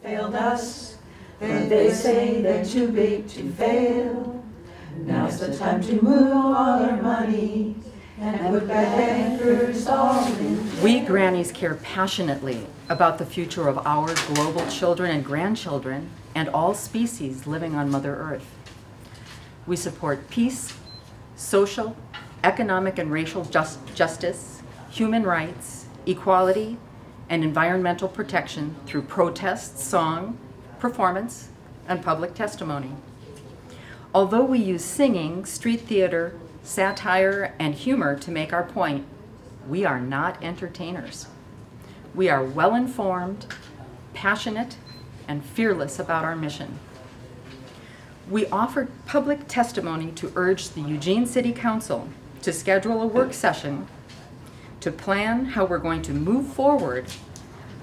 failed us, but they say they're too big to fail. Now's the time to move all our money and put bad bankers all in jail. We grannies care passionately about the future of our global children and grandchildren and all species living on Mother Earth. We support peace, social, economic and racial justice, human rights, equality, and environmental protection through protest, song, performance, and public testimony. Although we use singing, street theater, satire, and humor to make our point, we are not entertainers. We are well-informed, passionate, and fearless about our mission. We offered public testimony to urge the Eugene City Council to schedule a work session to plan how we're going to move forward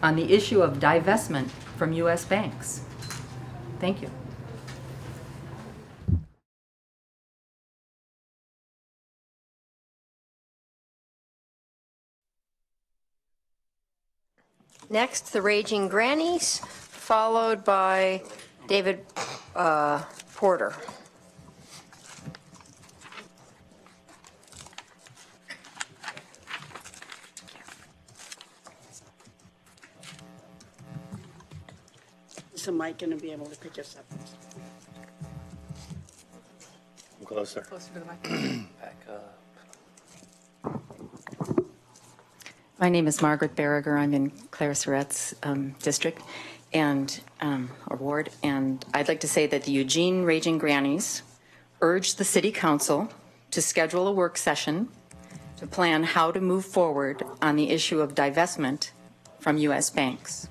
on the issue of divestment from U.S. banks. Thank you. Next, the Raging Grannies, followed by David Porter. Is the mic going to be able to pick us up? Closer. Closer to the mic. Back up. My name is Margaret Berriger. I'm in Claire Surratt's district or ward, and I'd like to say that the Eugene Raging Grannies urged the City Council to schedule a work session to plan how to move forward on the issue of divestment from U.S. banks.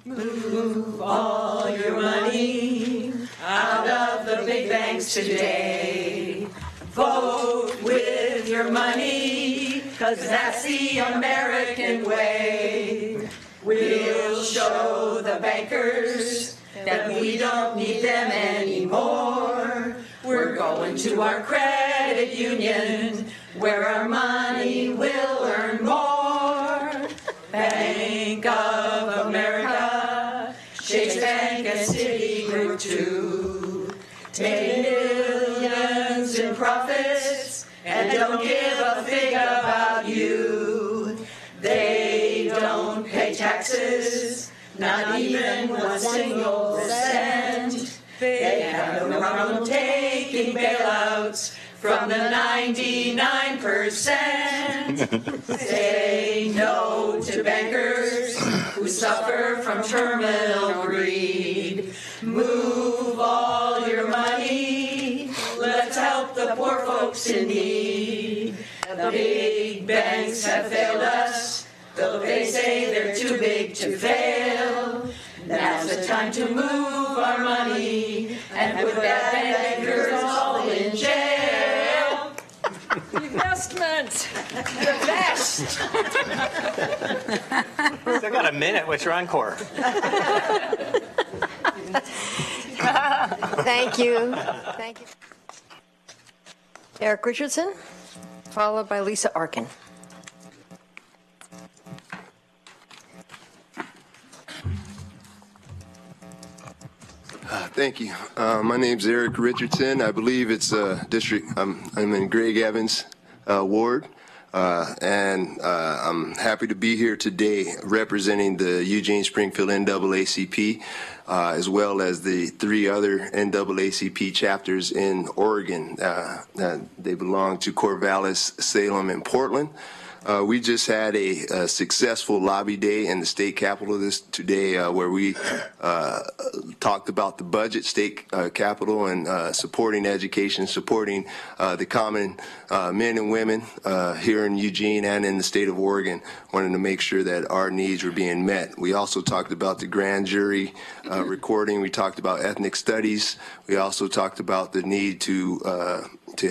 Move all your money out of the big banks today. Vote with your money, 'cause that's the American way. We'll show the bankers that we don't need them anymore. We're going to our credit union where our money will earn more. Bank of America, Chase Bank and Citigroup too. Take millions in profits and don't give a fig about you. They don't pay taxes, not even 1 single cent. They have no problem taking bailouts from the 99%. Say no to bankers who suffer from terminal greed. Move all your money. Let's help the poor folks in need. The big banks have failed us, though they say they're too big to fail. Now's the time to move our money and put bad bankers all in jail. Divestment, the best. Still got a minute. What's your encore? Thank you. Thank you. Eric Richardson, followed by Lisa Arkin. Thank you. My name's Eric Richardson. I believe it's district. I'm in Greg Evans ward, and I'm happy to be here today representing the Eugene Springfield NAACP, as well as the 3 other NAACP chapters in Oregon. They belong to Corvallis, Salem, and Portland. We just had a successful lobby day in the state capitol today where we talked about the budget, state capitol, and supporting education, supporting the common men and women here in Eugene and in the state of Oregon, wanting to make sure that our needs were being met. We also talked about the grand jury recording. We talked about ethnic studies. We also talked about the need to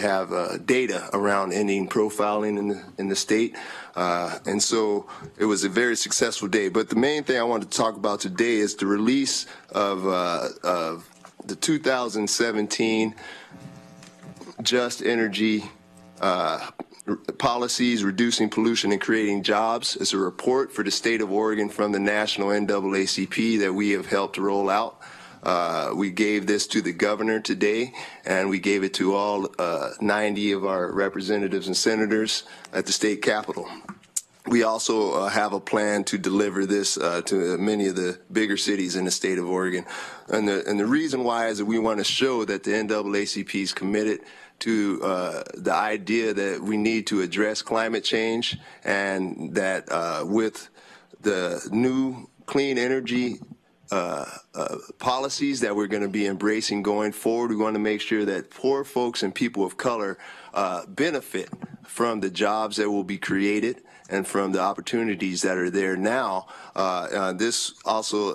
have data around ending profiling in the state. And so it was a very successful day. But the main thing I want to talk about today is the release of the 2017 just energy policies, reducing pollution and creating jobs. It's a report for the state of Oregon from the national NAACP that we have helped roll out. We gave this to the governor today, and we gave it to all 90 of our representatives and senators at the state capitol. We also have a plan to deliver this to many of the bigger cities in the state of Oregon. And the reason why is that we want to show that the NAACP is committed to the idea that we need to address climate change, and that with the new clean energy policies that we're going to be embracing going forward, we want to make sure that poor folks and people of color benefit from the jobs that will be created and from the opportunities that are there now. This also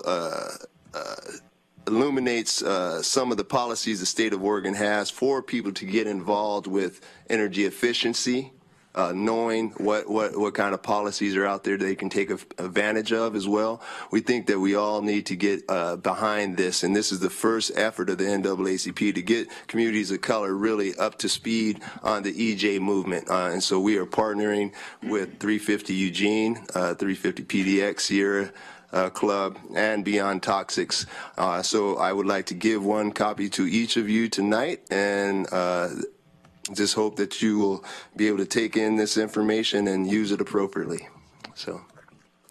illuminates some of the policies the state of Oregon has for people to get involved with energy efficiency, knowing what kind of policies are out there they can take advantage of as well. We think that we all need to get behind this, and this is the first effort of the NAACP to get communities of color really up to speed on the EJ movement. And so we are partnering with 350 Eugene, 350 PDX, Sierra Club, and Beyond Toxics. So I would like to give one copy to each of you tonight, and just hope that you will be able to take in this information and use it appropriately. So,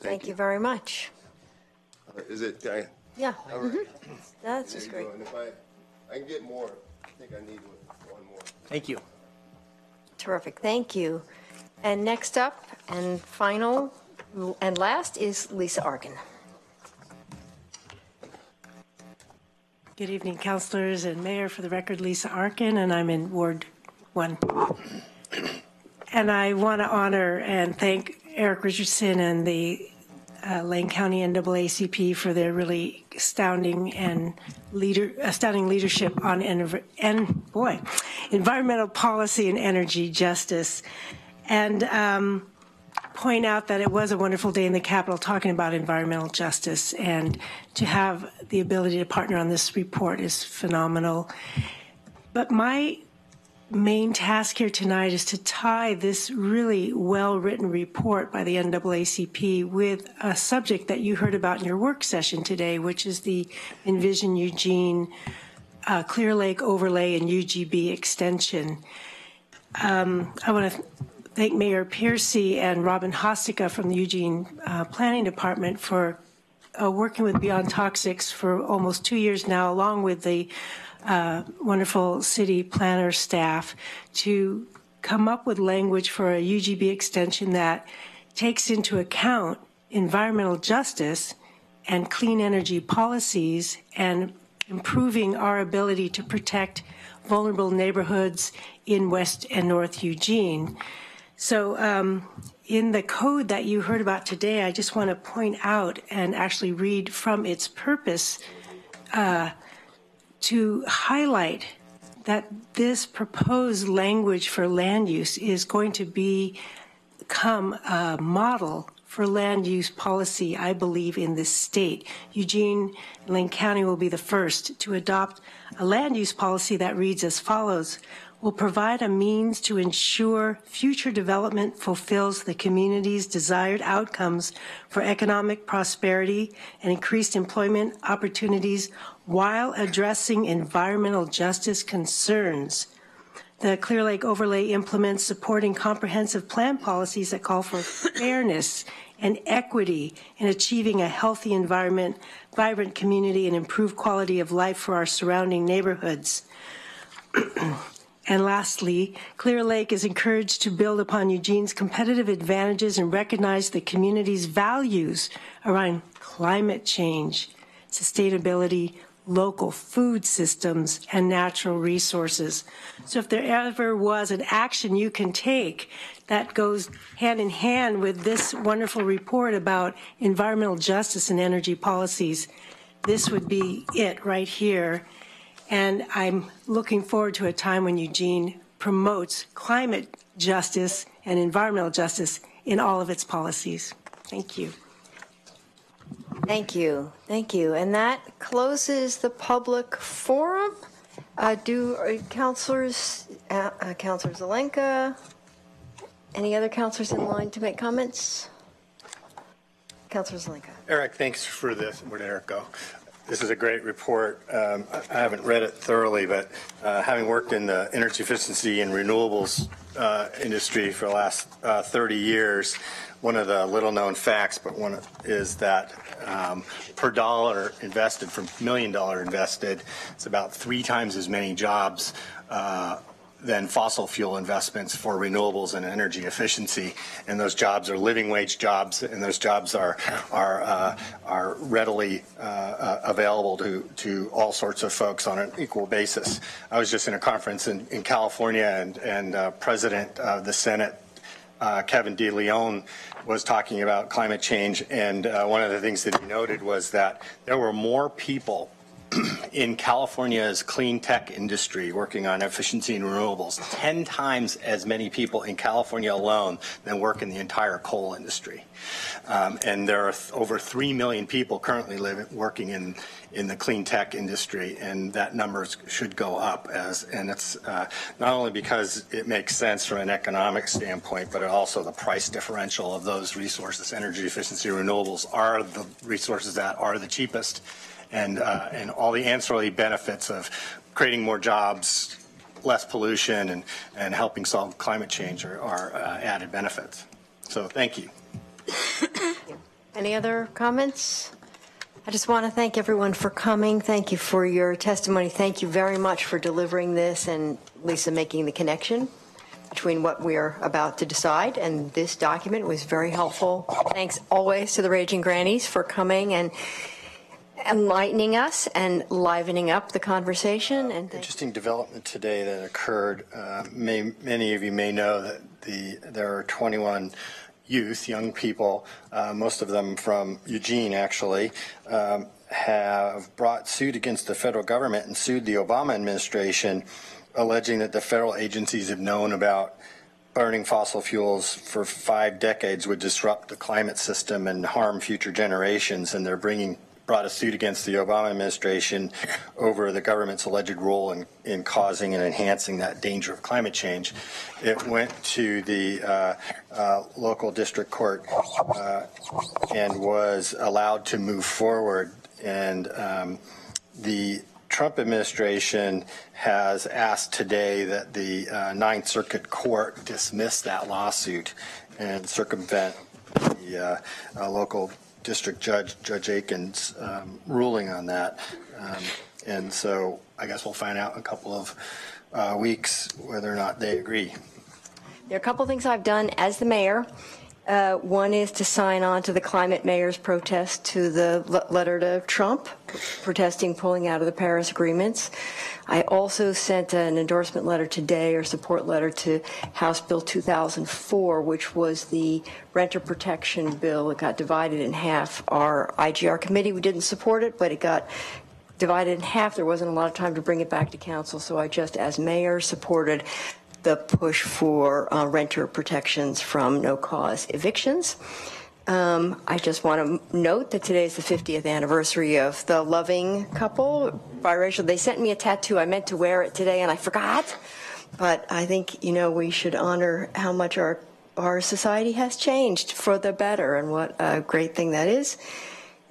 Thank you very much. Is it? Yeah. All right. That's just great. And if I can get more, I think I need one more. Thank you. Terrific. Thank you. And next up and final and last is Lisa Arkin. Good evening, councilors and mayor. For the record, Lisa Arkin, and I'm in Ward 1. And I want to honor and thank Eric Richardson and the Lane County NAACP for their really astounding leadership on environmental policy and energy justice. And point out that it was a wonderful day in the Capitol talking about environmental justice, and to have the ability to partner on this report is phenomenal. But my main task here tonight is to tie this really well-written report by the NAACP with a subject that you heard about in your work session today, which is the Envision Eugene Clear Lake Overlay and UGB extension. I want to thank Mayor Piercy and Robin Hostica from the Eugene Planning Department for working with Beyond Toxics for almost 2 years now, along with the wonderful city planner staff, to come up with language for a UGB extension that takes into account environmental justice and clean energy policies, and improving our ability to protect vulnerable neighborhoods in West and North Eugene. So in the code that you heard about today, I just want to point out and actually read from its purpose to highlight that this proposed language for land use is going to become a model for land use policy, I believe, in this state. Eugene and Lane County will be the first to adopt a land use policy that reads as follows: will provide a means to ensure future development fulfills the community's desired outcomes for economic prosperity and increased employment opportunities while addressing environmental justice concerns. The Clear Lake Overlay implements supporting comprehensive plan policies that call for fairness and equity in achieving a healthy environment, vibrant community, and improved quality of life for our surrounding neighborhoods. And lastly, Clear Lake is encouraged to build upon Eugene's competitive advantages and recognize the community's values around climate change, sustainability, local food systems, and natural resources. So if there ever was an action you can take that goes hand in hand with this wonderful report about environmental justice and energy policies, this would be it right here. And I'm looking forward to a time when Eugene promotes climate justice and environmental justice in all of its policies. Thank you. Thank you. Thank you. And that closes the public forum. Do councilors Councilor Zelenka. Any other councilors in line to make comments? Councilor Zelenka. Eric, thanks for this. Where'd Eric go? This is a great report. I haven't read it thoroughly, but having worked in the energy efficiency and renewables industry for the last 30 years, one of the little known facts, but one is that per dollar invested, from $1 million invested, it's about 3 times as many jobs than fossil fuel investments for renewables and energy efficiency, and those jobs are living wage jobs, and those jobs are readily available to all sorts of folks on an equal basis. I was just in a conference in California, and President of the Senate, Kevin DeLeon, was talking about climate change, and one of the things that he noted was that there were more people in California's clean tech industry working on efficiency and renewables, 10 times as many people in California alone than work in the entire coal industry. And there are over 3 million people currently working in the clean tech industry, and that number should go up. And it's not only because it makes sense from an economic standpoint, but also the price differential of those resources. Energy efficiency renewables are the resources that are the cheapest. And all the ancillary benefits of creating more jobs, less pollution, and helping solve climate change are added benefits. So thank you. Any other comments? I just want to thank everyone for coming. Thank you for your testimony. Thank you very much for delivering this, and Lisa making the connection between what we're about to decide and this document was very helpful. Thanks always to the Raging Grannies for coming and enlightening us and livening up the conversation. And interesting development today that occurred. Many of you may know that there are 21 youth, young people, most of them from Eugene actually, have brought suit against the federal government and sued the Obama administration, alleging that the federal agencies have known about burning fossil fuels for 5 decades would disrupt the climate system and harm future generations, and they're brought a suit against the Obama administration over the government's alleged role in causing and enhancing that danger of climate change. It went to the local district court and was allowed to move forward. And the Trump administration has asked today that the Ninth Circuit Court dismiss that lawsuit and circumvent the local district judge, Judge Aiken's ruling on that. And so I guess we'll find out in a couple of weeks whether or not they agree. there are a couple things I've done as the mayor. One is to sign on to the climate mayor's protest to the letter to Trump, protesting pulling out of the Paris agreements. I also sent an endorsement letter today, or support letter, to House Bill 2004, which was the renter protection bill. It got divided in half. Our IGR committee, we didn't support it, but it got divided in half. There wasn't a lot of time to bring it back to council, so I just, as mayor, supported the push for renter protections from no-cause evictions. I just want to note that today is the 50th anniversary of the Loving couple, biracial. They sent me a tattoo. I meant to wear it today, and I forgot. But I think, you know, we should honor how much our society has changed for the better, and what a great thing that is.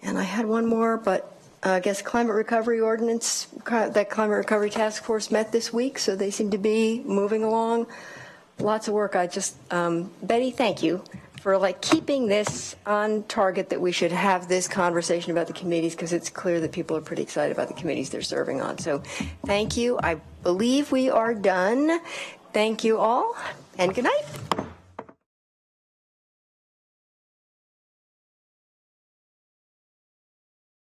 And I had one more, but I guess climate recovery ordinance, that climate recovery task force met this week, so they seem to be moving along. Lots of work. I just, Betty, thank you for keeping this on target, that we should have this conversation about the committees, because it's clear that people are pretty excited about the committees they're serving on. So thank you. I believe we are done. Thank you all, and good night.